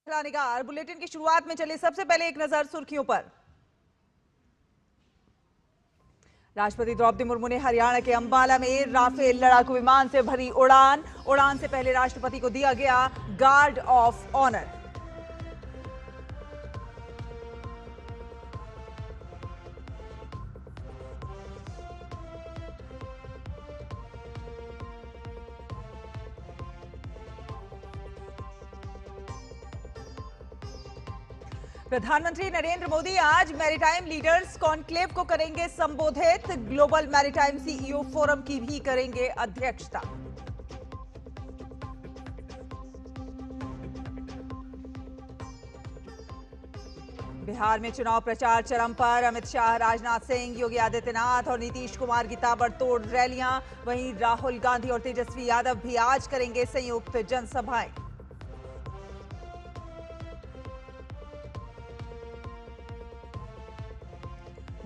निगार bulletin की शुरुआत में चले सबसे पहले एक नजर सुर्खियों पर। राष्ट्रपति द्रौपदी मुर्मू ने हरियाणा के अंबाला में राफेल लड़ाकू विमान से भरी उड़ान से पहले राष्ट्रपति को दिया गया गार्ड ऑफ ऑनर। प्रधानमंत्री नरेंद्र मोदी आज मैरीटाइम लीडर्स कॉन्क्लेव को करेंगे संबोधित। ग्लोबल मैरीटाइम सीईओ फोरम की भी करेंगे अध्यक्षता। बिहार में चुनाव प्रचार चरम पर। अमित शाह, राजनाथ सिंह, योगी आदित्यनाथ और नीतीश कुमार की ताबड़तोड़ रैलियां। वहीं राहुल गांधी और तेजस्वी यादव भी आज करेंगे संयुक्त जनसभाएं।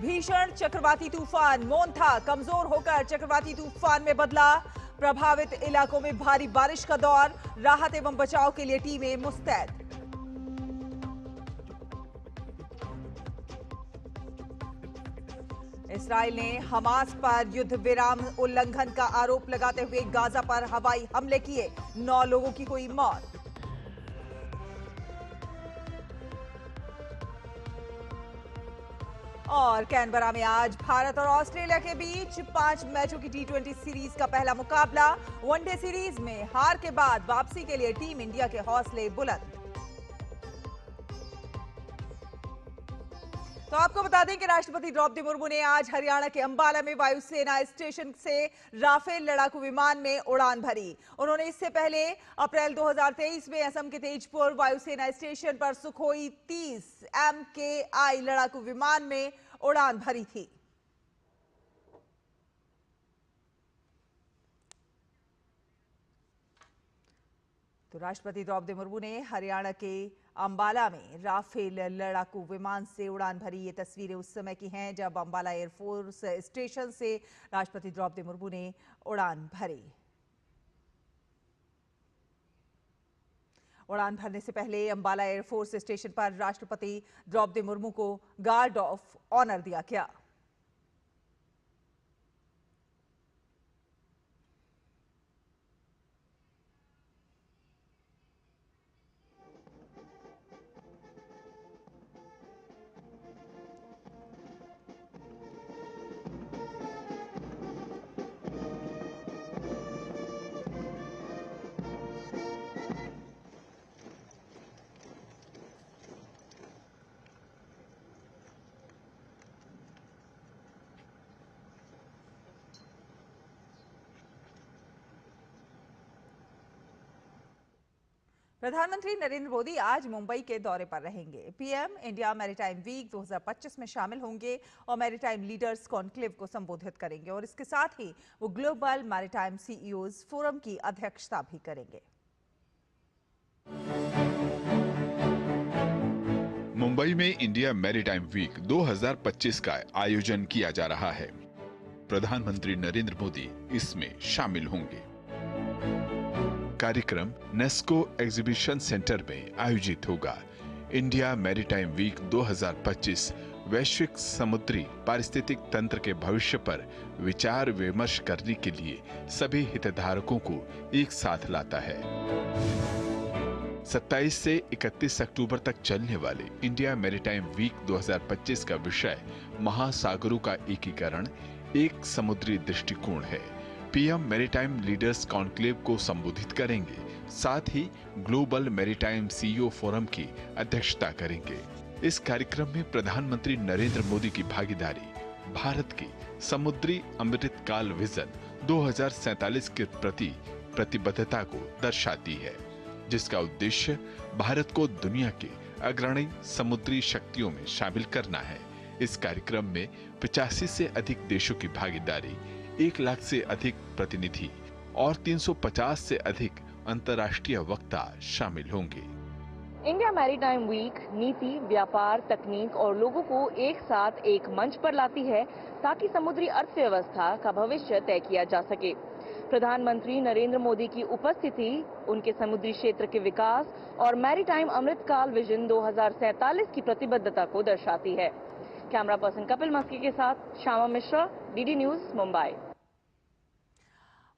भीषण चक्रवाती तूफान मोन्था कमजोर होकर चक्रवाती तूफान में बदला। प्रभावित इलाकों में भारी बारिश का दौर। राहत एवं बचाव के लिए टीमें मुस्तैद। इस्राएल ने हमास पर युद्ध विराम उल्लंघन का आरोप लगाते हुए गाजा पर हवाई हमले किए। 9 लोगों की हुई मौत। और कैनबरा में आज भारत और ऑस्ट्रेलिया के बीच 5 मैचों की टी20 सीरीज का पहला मुकाबला। वनडे सीरीज में हार के बाद वापसी के लिए टीम इंडिया के हौसले बुलंद। तो आपको बता दें कि राष्ट्रपति द्रौपदी मुर्मू ने आज हरियाणा के अंबाला में वायुसेना स्टेशन से राफेल लड़ाकू विमान में उड़ान भरी। उन्होंने इससे पहले अप्रैल 2023 में असम के तेजपुर वायुसेना स्टेशन पर सुखोई 30 MKI लड़ाकू विमान में उड़ान भरी थी। तो राष्ट्रपति द्रौपदी मुर्मू ने हरियाणा के अंबाला में राफेल लड़ाकू विमान से उड़ान भरी। ये तस्वीरें उस समय की हैं जब अंबाला एयरफोर्स स्टेशन से राष्ट्रपति द्रौपदी मुर्मू ने उड़ान भरी। उड़ान भरने से पहले अंबाला एयरफोर्स स्टेशन पर राष्ट्रपति द्रौपदी मुर्मू को गार्ड ऑफ ऑनर दिया गया। प्रधानमंत्री नरेंद्र मोदी आज मुंबई के दौरे पर रहेंगे। पीएम इंडिया मैरीटाइम वीक 2025 में शामिल होंगे और मैरीटाइम लीडर्स कॉन्क्लेव को संबोधित करेंगे और इसके साथ ही वो ग्लोबल मैरीटाइम सीईओज फोरम की अध्यक्षता भी करेंगे। मुंबई में इंडिया मैरीटाइम वीक 2025 का आयोजन किया जा रहा है। प्रधानमंत्री नरेंद्र मोदी इसमें शामिल होंगे। कार्यक्रम नेस्को एग्जीबिशन सेंटर में आयोजित होगा। इंडिया मैरीटाइम वीक 2025 वैश्विक समुद्री पारिस्थितिक तंत्र के भविष्य पर विचार विमर्श करने के लिए सभी हितधारकों को एक साथ लाता है। 27 से 31 अक्टूबर तक चलने वाले इंडिया मैरीटाइम वीक 2025 का विषय महासागरों का एकीकरण, एक समुद्री दृष्टिकोण है। पीएम मैरीटाइम लीडर्स कॉन्क्लेव को संबोधित करेंगे, साथ ही ग्लोबल मैरीटाइम सीईओ फोरम की अध्यक्षता करेंगे। इस कार्यक्रम में प्रधानमंत्री नरेंद्र मोदी की भागीदारी भारत की समुद्री अमृतकाल विजन 2047 के प्रति प्रतिबद्धता को दर्शाती है, जिसका उद्देश्य भारत को दुनिया के अग्रणी समुद्री शक्तियों में शामिल करना है। इस कार्यक्रम में 85 से अधिक देशों की भागीदारी, 1 लाख से अधिक प्रतिनिधि और 350 से अधिक अंतर्राष्ट्रीय वक्ता शामिल होंगे। इंडिया मैरीटाइम वीक नीति, व्यापार, तकनीक और लोगों को एक साथ एक मंच पर लाती है ताकि समुद्री अर्थव्यवस्था का भविष्य तय किया जा सके। प्रधानमंत्री नरेंद्र मोदी की उपस्थिति उनके समुद्री क्षेत्र के विकास और मैरीटाइम अमृतकाल विजन 2047 की प्रतिबद्धता को दर्शाती है। कैमरा पर्सन कपिल मस्की के साथ श्यामा मिश्रा, डीडी न्यूज, मुंबई।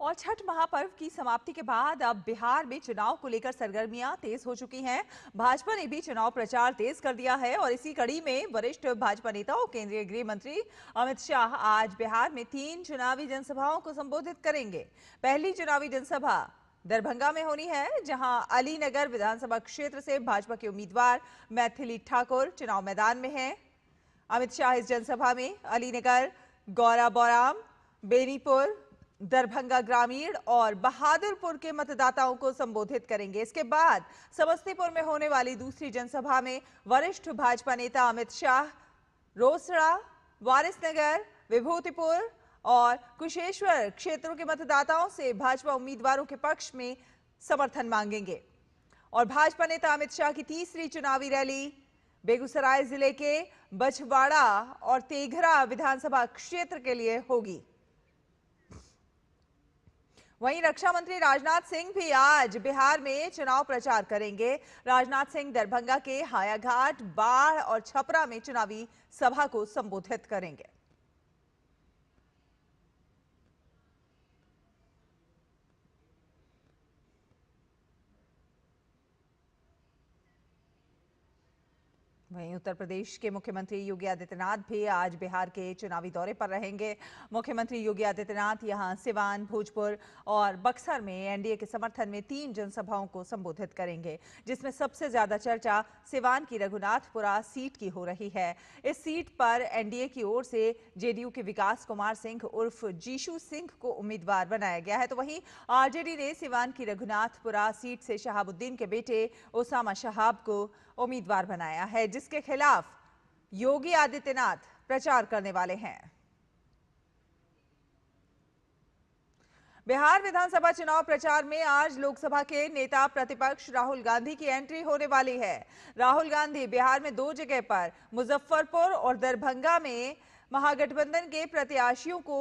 और छठ महापर्व की समाप्ति के बाद अब बिहार में चुनाव को लेकर सरगर्मियां तेज हो चुकी हैं। भाजपा ने भी चुनाव प्रचार तेज कर दिया है और इसी कड़ी में वरिष्ठ भाजपा नेता और केंद्रीय गृह मंत्री अमित शाह आज बिहार में 3 चुनावी जनसभाओं को संबोधित करेंगे। पहली चुनावी जनसभा दरभंगा में होनी है, जहां अलीनगर विधानसभा क्षेत्र से भाजपा के उम्मीदवार मैथिली ठाकुर चुनाव मैदान में हैं। अमित शाह इस जनसभा में अलीनगर, गौराबौराम, बेनीपुर, दरभंगा ग्रामीण और बहादुरपुर के मतदाताओं को संबोधित करेंगे। इसके बाद समस्तीपुर में होने वाली दूसरी जनसभा में वरिष्ठ भाजपा नेता अमित शाह रोसड़ा, वारिसनगर, विभूतिपुर और कुशेश्वर क्षेत्रों के मतदाताओं से भाजपा उम्मीदवारों के पक्ष में समर्थन मांगेंगे। और भाजपा नेता अमित शाह की तीसरी चुनावी रैली बेगूसराय जिले के बछवाड़ा और तेघरा विधानसभा क्षेत्र के लिए होगी। वहीं रक्षा मंत्री राजनाथ सिंह भी आज बिहार में चुनाव प्रचार करेंगे। राजनाथ सिंह दरभंगा के हायाघाट, बाढ़ और छपरा में चुनावी सभा को संबोधित करेंगे। वहीं उत्तर प्रदेश के मुख्यमंत्री योगी आदित्यनाथ भी आज बिहार के चुनावी दौरे पर रहेंगे। मुख्यमंत्री योगी आदित्यनाथ यहां सिवान, भोजपुर और बक्सर में एनडीए के समर्थन में 3 जनसभाओं को संबोधित करेंगे, जिसमें सबसे ज्यादा चर्चा सिवान की रघुनाथपुरा सीट की हो रही है। इस सीट पर एनडीए की ओर से जेडीयू के विकास कुमार सिंह उर्फ जीशू सिंह को उम्मीदवार बनाया गया है, तो वहीं आरजेडी ने सिवान की रघुनाथपुरा सीट से शहाबुद्दीन के बेटे ओसामा शहाब को उम्मीदवार बनाया है, जिसके खिलाफ योगी आदित्यनाथ प्रचार करने वाले हैं। बिहार विधानसभा चुनाव प्रचार में आज लोकसभा के नेता प्रतिपक्ष राहुल गांधी की एंट्री होने वाली है। राहुल गांधी बिहार में 2 जगह पर मुजफ्फरपुर और दरभंगा में महागठबंधन के प्रत्याशियों को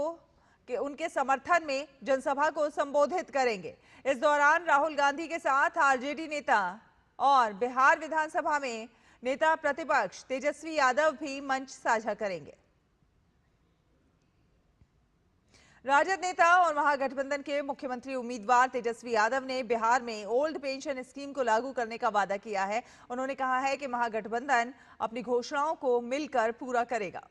उनके समर्थन में जनसभा को संबोधित करेंगे। इस दौरान राहुल गांधी के साथ आरजेडी नेता और बिहार विधानसभा में नेता प्रतिपक्ष तेजस्वी यादव भी मंच साझा करेंगे। राजद नेता और महागठबंधन के मुख्यमंत्री उम्मीदवार तेजस्वी यादव ने बिहार में ओल्ड पेंशन स्कीम को लागू करने का वादा किया है। उन्होंने कहा है कि महागठबंधन अपनी घोषणाओं को मिलकर पूरा करेगा।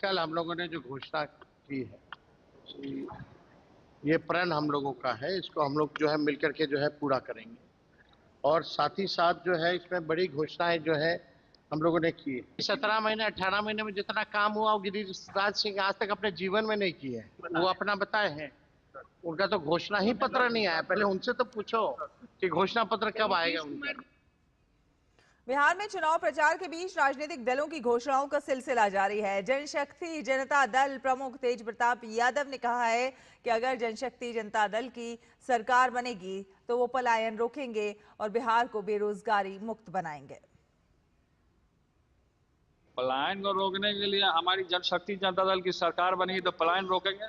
कल हम लोगों ने जो घोषणा की है, ये प्रण हम लोगों का है, इसको हम लोग जो है मिलकर के जो है पूरा करेंगे। और साथ ही साथ जो है इसमें बड़ी घोषणाएं जो है हम लोगों ने की। 17 महीने 18 महीने में जितना काम हुआ वो गिरिराज सिंह आज तक अपने जीवन में नहीं किए हैं। वो अपना बताए हैं, उनका तो घोषणा ही पत्र नहीं आया। पहले उनसे तो पूछो कि घोषणा पत्र कब आएगा उनका। बिहार में चुनाव प्रचार के बीच राजनीतिक दलों की घोषणाओं का सिलसिला जारी है। जनशक्ति जनता दल प्रमुख तेज प्रताप यादव ने कहा है कि अगर जनशक्ति जनता दल की सरकार बनेगी तो वो पलायन रोकेंगे और बिहार को बेरोजगारी मुक्त बनाएंगे। पलायन को रोकने के लिए हमारी जनशक्ति जनता दल की सरकार बनेगी तो पलायन रोकेंगे,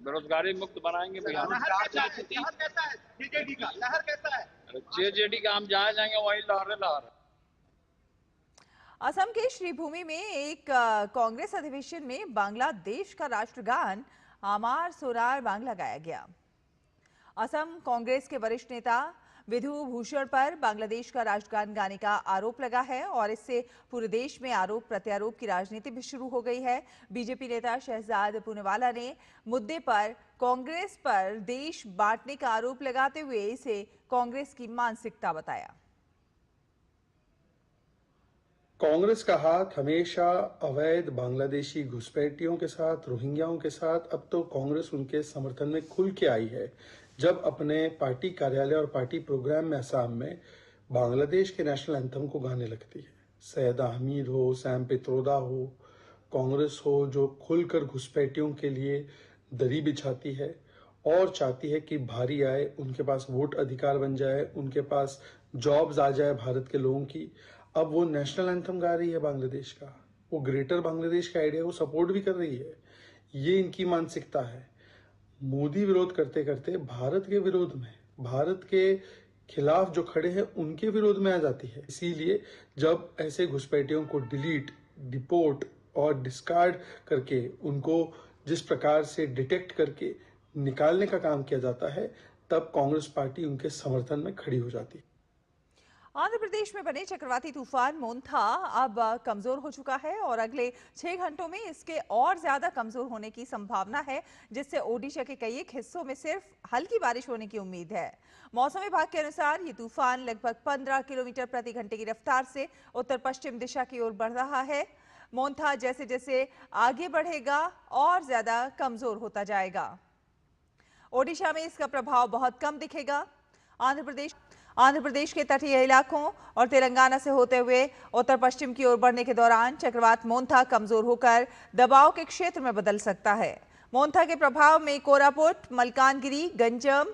बेरोजगारी मुक्त बनाएंगे बिहार। लहर कैसा है जेजेडी का? लहर कैसा है? जेजेडी का हम जहाँ जाएंगे वही लहर। असम के श्रीभूमि में एक कांग्रेस अधिवेशन में बांग्लादेश का राष्ट्रगान आमार सोनार बांग्ला गाया गया। असम कांग्रेस के वरिष्ठ नेता विधु भूषण पर बांग्लादेश का राष्ट्रगान गाने का आरोप लगा है और इससे पूरे देश में आरोप प्रत्यारोप की राजनीति भी शुरू हो गई है। बीजेपी नेता शहजाद पूनेवाला ने मुद्दे पर कांग्रेस पर देश बांटने का आरोप लगाते हुए इसे कांग्रेस की मानसिकता बताया। कांग्रेस का हाथ हमेशा अवैध बांग्लादेशी घुसपैठियों के साथ, रोहिंग्याओं के साथ, अब तो कांग्रेस उनके समर्थन में खुल के आई है जब अपने पार्टी कार्यालय और पार्टी प्रोग्राम में असम में बांग्लादेश के नेशनल एंथम को गाने लगती है। सैयदा हमीद हो, सैम पित्रोदा हो, कांग्रेस हो जो खुलकर घुसपैठियों के लिए दरी बिछाती है और चाहती है कि भारी आए, उनके पास वोट अधिकार बन जाए, उनके पास जॉब्स आ जाए भारत के लोगों की। अब वो नेशनल एंथम गा रही है बांग्लादेश का, वो ग्रेटर बांग्लादेश के आइडिया को सपोर्ट भी कर रही है। ये इनकी मानसिकता है। मोदी विरोध करते करते भारत के विरोध में, भारत के खिलाफ जो खड़े हैं उनके विरोध में आ जाती है। इसीलिए जब ऐसे घुसपैठियों को डिलीट, डिपोर्ट और डिस्कार्ड करके उनको जिस प्रकार से डिटेक्ट करके निकालने का काम किया जाता है, तब कांग्रेस पार्टी उनके समर्थन में खड़ी हो जाती है। आंध्र प्रदेश में बने चक्रवाती तूफान मोन्था अब कमजोर हो चुका है और अगले 6 घंटों में इसके और ज्यादा कमजोर होने की संभावना है, जिससे ओडिशा के कई एक हिस्सों में सिर्फ हल्की बारिश होने की उम्मीद है। मौसम विभाग के अनुसार ये तूफान लगभग 15 किलोमीटर प्रति घंटे की रफ्तार से उत्तर पश्चिम दिशा की ओर बढ़ रहा है। मोन्था जैसे जैसे आगे बढ़ेगा और ज्यादा कमजोर होता जाएगा। ओडिशा में इसका प्रभाव बहुत कम दिखेगा। आंध्र प्रदेश के तटीय इलाकों और तेलंगाना से होते हुए उत्तर पश्चिम की ओर बढ़ने के दौरान चक्रवात मोन्था कमजोर होकर दबाव के क्षेत्र में बदल सकता है। मोन्था के प्रभाव में कोरापुट, मलकानगिरी, गंजम,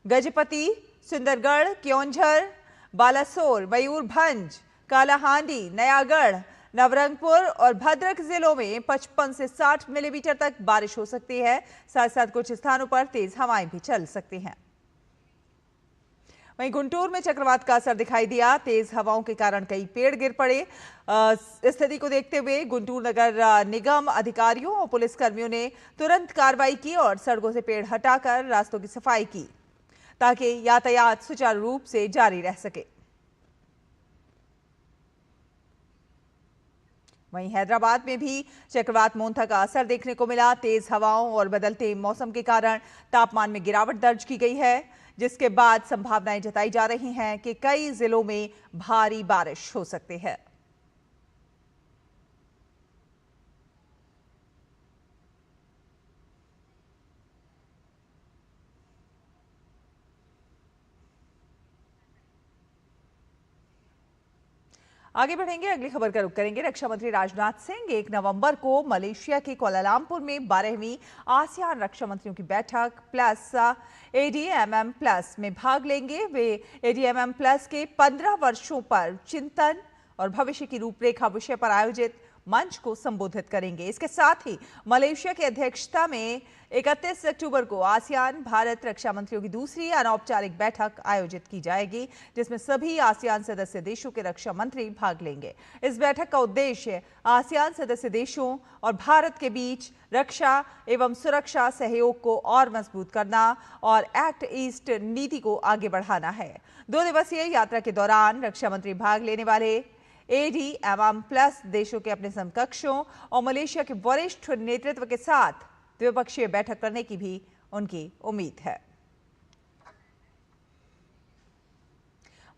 गजपति, सुंदरगढ़, क्योंझर, बालासोर, मयूरभंज, कालाहांडी, नयागढ़, नवरंगपुर और भद्रक जिलों में 55 से 60 मिलीमीटर तक बारिश हो सकती है। साथ साथ कुछ स्थानों पर तेज हवाएं भी चल सकती हैं। वहीं गुंटूर में चक्रवात का असर दिखाई दिया। तेज हवाओं के कारण कई पेड़ गिर पड़े। स्थिति को देखते हुए गुंटूर नगर निगम अधिकारियों और पुलिस कर्मियों ने तुरंत कार्रवाई की और सड़कों से पेड़ हटाकर रास्तों की सफाई की, ताकि यातायात सुचारू रूप से जारी रह सके। वहीं हैदराबाद में भी चक्रवात मोन्था का असर देखने को मिला। तेज हवाओं और बदलते मौसम के कारण तापमान में गिरावट दर्ज की गई है, जिसके बाद संभावनाएं जताई जा रही हैं कि कई जिलों में भारी बारिश हो सकती है। आगे बढ़ेंगे, अगली खबर का रुख करेंगे। रक्षा मंत्री राजनाथ सिंह 1 नवंबर को मलेशिया के कुआलालंपुर में 12वीं आसियान रक्षा मंत्रियों की बैठक प्लस ADMM प्लस में भाग लेंगे। वे ADMM प्लस के 15 वर्षों पर चिंतन और भविष्य की रूपरेखा विषय पर आयोजित मंच को संबोधित करेंगे। इसके साथ ही मलेशिया की अध्यक्षता में 31 अक्टूबर को आसियान भारत रक्षा मंत्रियों की दूसरी अनौपचारिक बैठक आयोजित की जाएगी, जिसमें सभी आसियान सदस्य देशों के रक्षा मंत्री भाग लेंगे। इस बैठक का उद्देश्य आसियान सदस्य देशों और भारत के बीच रक्षा एवं सुरक्षा सहयोग को और मजबूत करना और एक्ट ईस्ट नीति को आगे बढ़ाना है। 2 दिवसीय यात्रा के दौरान रक्षा मंत्री भाग लेने वाले ADMM प्लस देशों के अपने समकक्षों और मलेशिया के वरिष्ठ नेतृत्व के साथ द्विपक्षीय बैठक करने की भी उनकी उम्मीद है।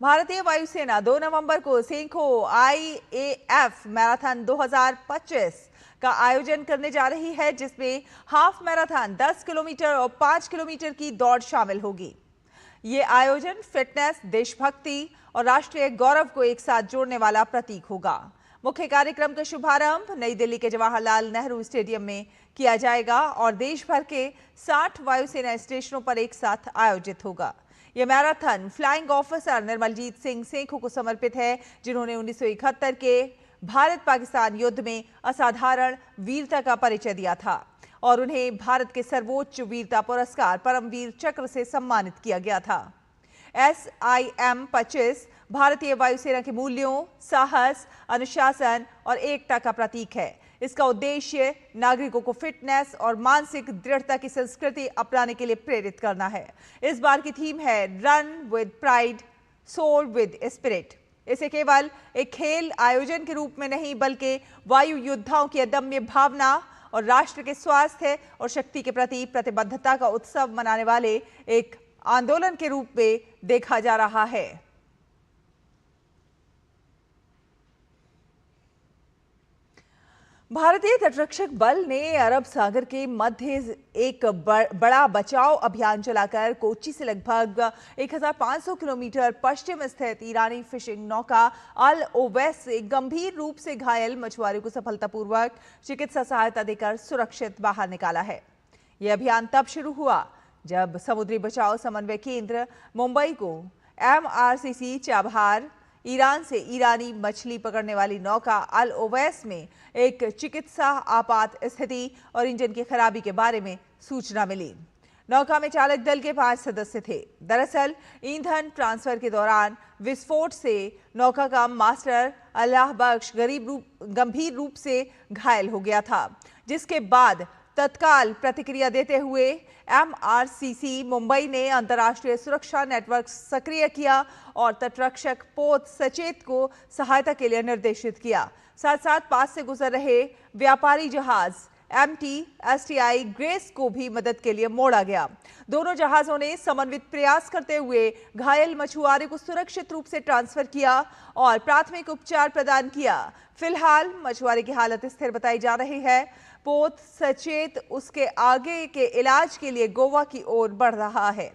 भारतीय वायुसेना 2 नवंबर को सेंको IAF मैराथन 2025 का आयोजन करने जा रही है, जिसमें हाफ मैराथन, 10 किलोमीटर और 5 किलोमीटर की दौड़ शामिल होगी। ये आयोजन फिटनेस, देशभक्ति और राष्ट्रीय गौरव को एक साथ जोड़ने वाला प्रतीक होगा। मुख्य कार्यक्रम का शुभारंभ नई दिल्ली के जवाहरलाल नेहरू स्टेडियम में किया जाएगा और देश भर के 60 वायुसेना स्टेशनों पर एक साथ आयोजित होगा। यह marathon flying officer Nirmaljit Singh सेंखो को समर्पित है, जिन्होंने 1971 के भारत पाकिस्तान युद्ध में असाधारण वीरता का परिचय दिया था और उन्हें भारत के सर्वोच्च वीरता पुरस्कार परमवीर चक्र से सम्मानित किया गया था। SIM 25 भारतीय वायुसेना के मूल्यों, साहस, अनुशासन और एकता का प्रतीक है। इसका उद्देश्य नागरिकों को फिटनेस और मानसिक दृढ़ता की संस्कृति अपनाने के लिए प्रेरित करना है। इस बार की थीम है run with pride, soul with spirit. इसे केवल एक खेल आयोजन के रूप में नहीं, बल्कि वायु योद्धाओं की अदम्य भावना और राष्ट्र के स्वास्थ्य और शक्ति के प्रति प्रतिबद्धता का उत्सव मनाने वाले एक आंदोलन के रूप में देखा जा रहा है। भारतीय तटरक्षक बल ने अरब सागर के मध्य एक बड़ा बचाव अभियान चलाकर कोच्चि से लगभग 1500 किलोमीटर पश्चिम स्थित ईरानी फिशिंग नौका अल ओवैस से गंभीर रूप से घायल मछुआरों को सफलतापूर्वक चिकित्सा सहायता देकर सुरक्षित बाहर निकाला है। यह अभियान तब शुरू हुआ जब समुद्री बचाव समन्वय केंद्र मुंबई को MRCC चाबहार ईरान से ईरानी मछली पकड़ने वाली नौका अल ओवैस में एक चिकित्सा आपात स्थिति और इंजन की खराबी के बारे में सूचना मिली। नौका में चालक दल के 5 सदस्य थे। दरअसल ईंधन ट्रांसफर के दौरान विस्फोट से नौका का मास्टर अल्लाह बख्श गंभीर रूप से घायल हो गया था, जिसके बाद तत्काल प्रतिक्रिया देते हुए MRCC मुंबई ने अंतर्राष्ट्रीय सुरक्षा नेटवर्क सक्रिय किया और तटरक्षक पोत सचेत को सहायता के लिए निर्देशित किया। साथ साथ पास से गुजर रहे व्यापारी जहाज MT STI ग्रेस को भी मदद के लिए मोड़ा गया। दोनों जहाजों ने समन्वित प्रयास करते हुए घायल मछुआरे को सुरक्षित रूप से ट्रांसफर किया और प्राथमिक उपचार प्रदान किया। फिलहाल मछुआरे की हालत स्थिर बताई जा रही है। पोत सचेत उसके आगे के इलाज के लिए गोवा की ओर बढ़ रहा है।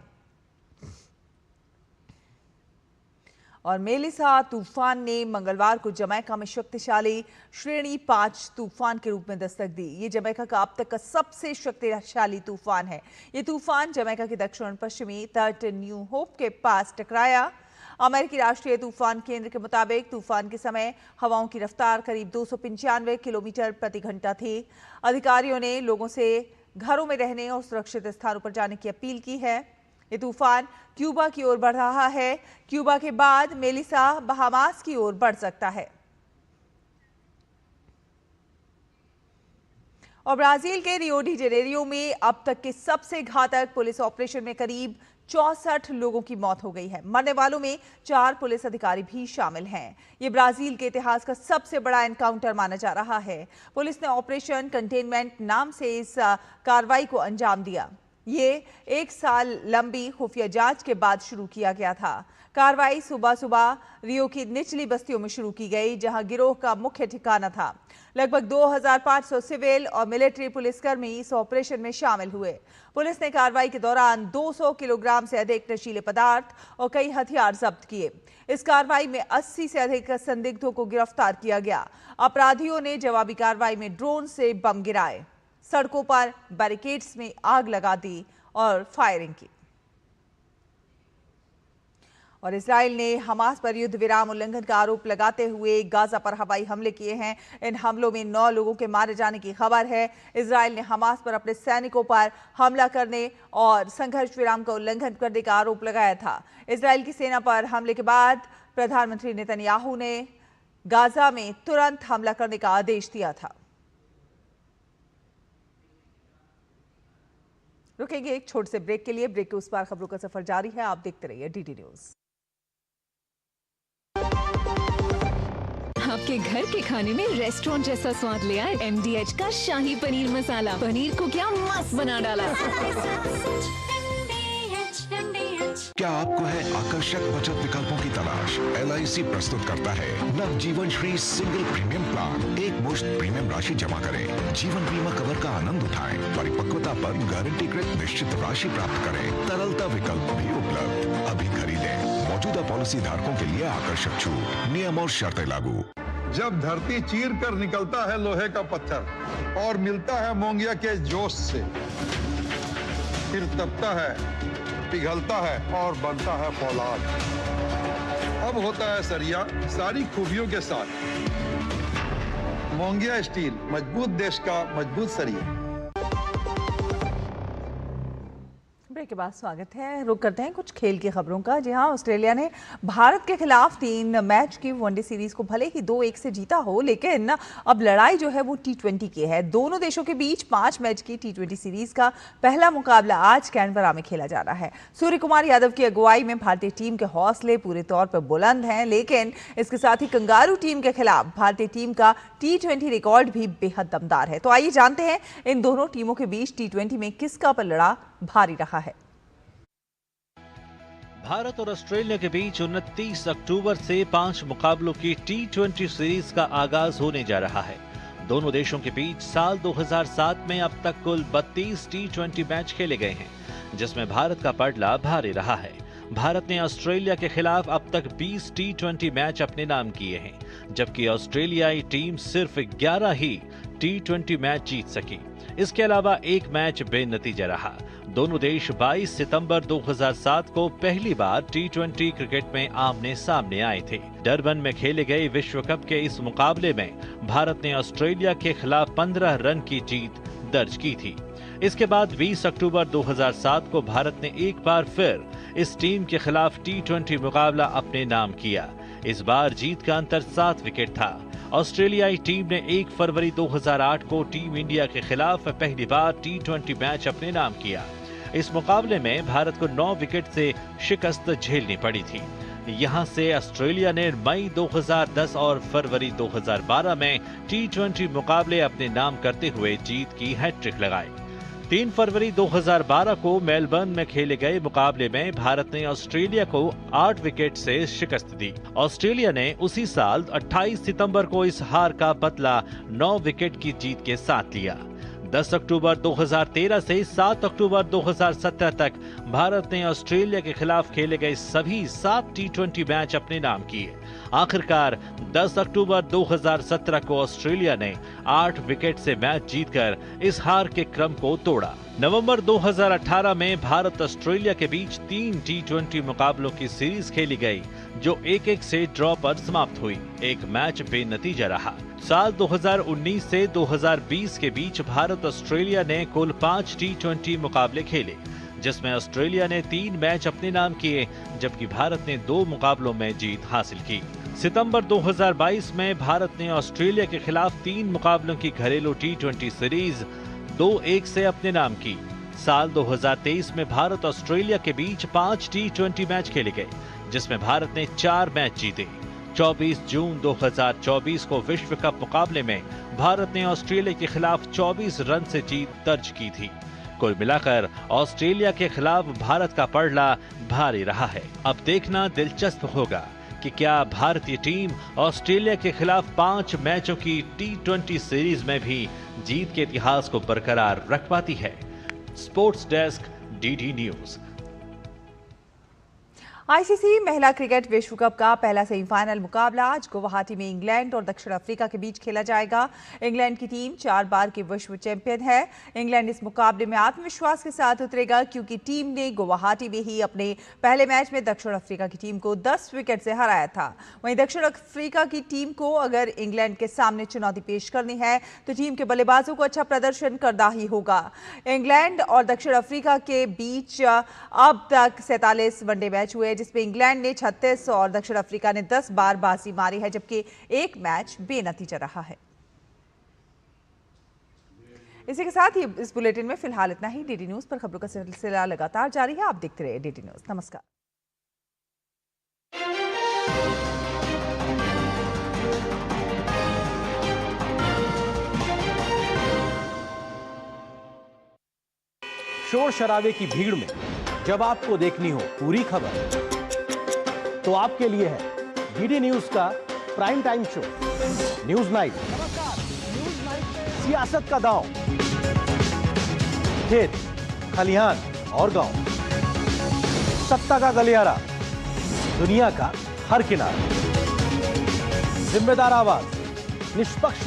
और मेलिसा तूफान ने मंगलवार को जमैका में शक्तिशाली श्रेणी 5 तूफान के रूप में दस्तक दी। ये जमैका का अब तक का सबसे शक्तिशाली तूफान है। ये तूफान जमैका के दक्षिण पश्चिमी तट न्यू होप के पास टकराया। अमेरिकी राष्ट्रीय तूफान केंद्र के मुताबिक तूफान के समय हवाओं की रफ्तार करीब 295 किलोमीटर प्रति घंटा थी। अधिकारियों ने लोगों से घरों में रहने और सुरक्षित स्थानों पर जाने की अपील की है। ये तूफान क्यूबा की ओर बढ़ रहा है। क्यूबा के बाद मेलिसा बहामास की ओर बढ़ सकता है। और ब्राजील के रियो डी जेनेरियो में अब तक के सबसे घातक पुलिस ऑपरेशन में करीब 64 लोगों की मौत हो गई है। मरने वालों में 4 पुलिस अधिकारी भी शामिल हैं। ये ब्राजील के इतिहास का सबसे बड़ा एनकाउंटर माना जा रहा है। पुलिस ने ऑपरेशन कंटेनमेंट नाम से इस कार्रवाई को अंजाम दिया। ये 1 साल लंबी खुफिया जांच के बाद शुरू किया गया था। कार्रवाई सुबह सुबह रियो की निचली बस्तियों में शुरू की गई, जहां गिरोह का मुख्य ठिकाना था। लगभग 2500 सिविल और मिलिट्री पुलिसकर्मी इस ऑपरेशन में शामिल हुए। पुलिस ने कार्रवाई के दौरान 200 किलोग्राम से अधिक नशीले पदार्थ और कई हथियार जब्त किए। इस कार्रवाई में 80 से अधिक संदिग्धों को गिरफ्तार किया गया। अपराधियों ने जवाबी कार्रवाई में ड्रोन से बम गिराए, सड़कों पर बैरिकेड्स में आग लगा दी और फायरिंग की। और इजराइल ने हमास पर युद्ध विराम उल्लंघन का आरोप लगाते हुए गाजा पर हवाई हमले किए हैं। इन हमलों में 9 लोगों के मारे जाने की खबर है। इजराइल ने हमास पर अपने सैनिकों पर हमला करने और संघर्ष विराम का उल्लंघन करने का आरोप लगाया था। इजराइल की सेना पर हमले के बाद प्रधानमंत्री नेतन्याहू ने गाजा में तुरंत हमला करने का आदेश दिया था। रुकेंगे एक छोटे से ब्रेक के लिए। ब्रेक के उस पार खबरों का सफर जारी है। आप देखते रहिए DD न्यूज। आपके घर के खाने में रेस्टोरेंट जैसा स्वाद ले आए MDH का शाही पनीर मसाला। पनीर को क्या मस्त बना डाला। क्या आपको है आकर्षक बचत विकल्पों की तलाश? LIC प्रस्तुत करता है नव जीवन श्री सिंगल प्रीमियम प्लान। एक मुश्त प्रीमियम राशि जमा करें, जीवन बीमा कवर का आनंद उठाएं, परिपक्वता पर गारंटीकृत निश्चित राशि प्राप्त करें। तरलता विकल्प भी उपलब्ध। अभी खरीदें। मौजूदा पॉलिसी धारकों के लिए आकर्षक छूट, नियम और शर्तें लागू। जब धरती चीर कर निकलता है लोहे का पत्थर और मिलता है मोंगिया के जोश से, फिर तपता है, पिघलता है और बनता है फौलाद। अब होता है सरिया सारी खूबियों के साथ। मोंगिया स्टील, मजबूत देश का मजबूत सरिया। ब्रेक के बाद स्वागत है। रुक करते हैं कुछ खेल की खबरों का। जी हां, ऑस्ट्रेलिया ने भारत के खिलाफ 3 मैच की वनडे सीरीज को भले ही 2-1 से जीता हो, लेकिन अब लड़ाई जो है वो T20 की है। दोनों देशों के बीच 5 मैच की T20 सीरीज का पहला मुकाबला आज कैनबरा में खेला जा रहा है। सूर्य कुमार यादव की अगुवाई में भारतीय टीम के हौसले पूरे तौर पर बुलंद हैं, लेकिन इसके साथ ही कंगारू टीम के खिलाफ भारतीय टीम का T20 रिकॉर्ड भी बेहद दमदार है। तो आइए जानते हैं इन दोनों टीमों के बीच T20 में किसका पलड़ा भारी रहा है। भारत और ऑस्ट्रेलिया के बीच 29 अक्टूबर से 5 मुकाबलों की T20 सीरीज का आगाज होने जा रहा है। दोनों देशों के बीच साल 2007 में अब तक कुल 32 T20 मैच खेले गए हैं, जिसमें भारत का पलड़ा भारी रहा है। भारत ने ऑस्ट्रेलिया के खिलाफ अब तक 20 T20 मैच अपने नाम किए हैं, जबकि ऑस्ट्रेलियाई टीम सिर्फ 11 ही T20 मैच जीत सकी। इसके अलावा एक मैच बेनतीजा रहा। दोनों देश 22 सितंबर 2007 को पहली बार टी20 क्रिकेट में आमने सामने आए थे। डरबन में खेले गए विश्व कप के इस मुकाबले में भारत ने ऑस्ट्रेलिया के खिलाफ 15 रन की जीत दर्ज की थी। इसके बाद 20 अक्टूबर 2007 को भारत ने एक बार फिर इस टीम के खिलाफ टी20 मुकाबला अपने नाम किया। इस बार जीत का अंतर 7 विकेट था। ऑस्ट्रेलियाई टीम ने 1 फरवरी 2008 को टीम इंडिया के खिलाफ पहली बार टी20 मैच अपने नाम किया। इस मुकाबले में भारत को 9 विकेट से शिकस्त झेलनी पड़ी थी। यहां से ऑस्ट्रेलिया ने मई 2010 और फरवरी 2012 में टी20 मुकाबले अपने नाम करते हुए जीत की हैट्रिक लगाई। 3 फरवरी 2012 को मेलबर्न में खेले गए मुकाबले में भारत ने ऑस्ट्रेलिया को 8 विकेट से शिकस्त दी। ऑस्ट्रेलिया ने उसी साल 28 सितंबर को इस हार का बदला 9 विकेट की जीत के साथ लिया। 10 अक्टूबर 2013 से 7 अक्टूबर 2017 तक भारत ने ऑस्ट्रेलिया के खिलाफ खेले गए सभी 7 टी20 मैच अपने नाम किए। आखिरकार 10 अक्टूबर 2017 को ऑस्ट्रेलिया ने 8 विकेट से मैच जीतकर इस हार के क्रम को तोड़ा। नवंबर 2018 में भारत ऑस्ट्रेलिया के बीच 3 टी20 मुकाबलों की सीरीज खेली गई, जो 1-1 से ड्रॉ पर समाप्त हुई। एक मैच बेनतीजा रहा। साल 2019 से 2020 के बीच भारत ऑस्ट्रेलिया ने कुल 5 टी20 मुकाबले खेले, जिसमें ऑस्ट्रेलिया ने 3 मैच अपने नाम किए, जबकि भारत ने 2 मुकाबलों में जीत हासिल की। सितंबर 2022 में भारत ने ऑस्ट्रेलिया के खिलाफ 3 मुकाबलों की घरेलू टी20 सीरीज 2-1 से अपने नाम की। साल 2023 में भारत ऑस्ट्रेलिया के बीच 5 टी20 मैच खेले गए, जिसमें भारत ने 4 मैच जीते। 24 जून 2024 को विश्व कप मुकाबले में भारत ने ऑस्ट्रेलिया के खिलाफ 24 रन से जीत दर्ज की थी। कुल मिलाकर ऑस्ट्रेलिया के खिलाफ भारत का पड़ला भारी रहा है। अब देखना दिलचस्प होगा कि क्या भारतीय टीम ऑस्ट्रेलिया के खिलाफ 5 मैचों की टी20 सीरीज में भी जीत के इतिहास को बरकरार रख पाती है। Sports desk, DD news. ICC महिला क्रिकेट विश्व कप का पहला सेमीफाइनल मुकाबला आज गुवाहाटी में इंग्लैंड और दक्षिण अफ्रीका के बीच खेला जाएगा। इंग्लैंड की टीम 4 बार की विश्व चैंपियन है। इंग्लैंड इस मुकाबले में आत्मविश्वास के साथ उतरेगा, क्योंकि टीम ने गुवाहाटी में ही अपने पहले मैच में दक्षिण अफ्रीका की टीम को 10 विकेट से हराया था। वहीं दक्षिण अफ्रीका की टीम को अगर इंग्लैंड के सामने चुनौती पेश करनी है तो टीम के बल्लेबाजों को अच्छा प्रदर्शन करना ही होगा। इंग्लैंड और दक्षिण अफ्रीका के बीच अब तक 47 वनडे मैच हुए, जिसमें इंग्लैंड ने 36 और दक्षिण अफ्रीका ने 10 बार बाजी मारी है, जबकि एक मैच बेनतीजा रहा है। इसी के साथ ही इस बुलेटिन में फिलहाल इतना ही। डीडी न्यूज पर खबरों का सिलसिला लगातार जारी है। आप देखते रहिए डीडी न्यूज। नमस्कार। शोर शराबे की भीड़ में जब आपको देखनी हो पूरी खबर, तो आपके लिए है डीडी न्यूज का prime time show news night. सियासत का दांव, खेत खलिहान और गांव, सत्ता का गलियारा, दुनिया का हर किनारा, जिम्मेदार आवाज, निष्पक्ष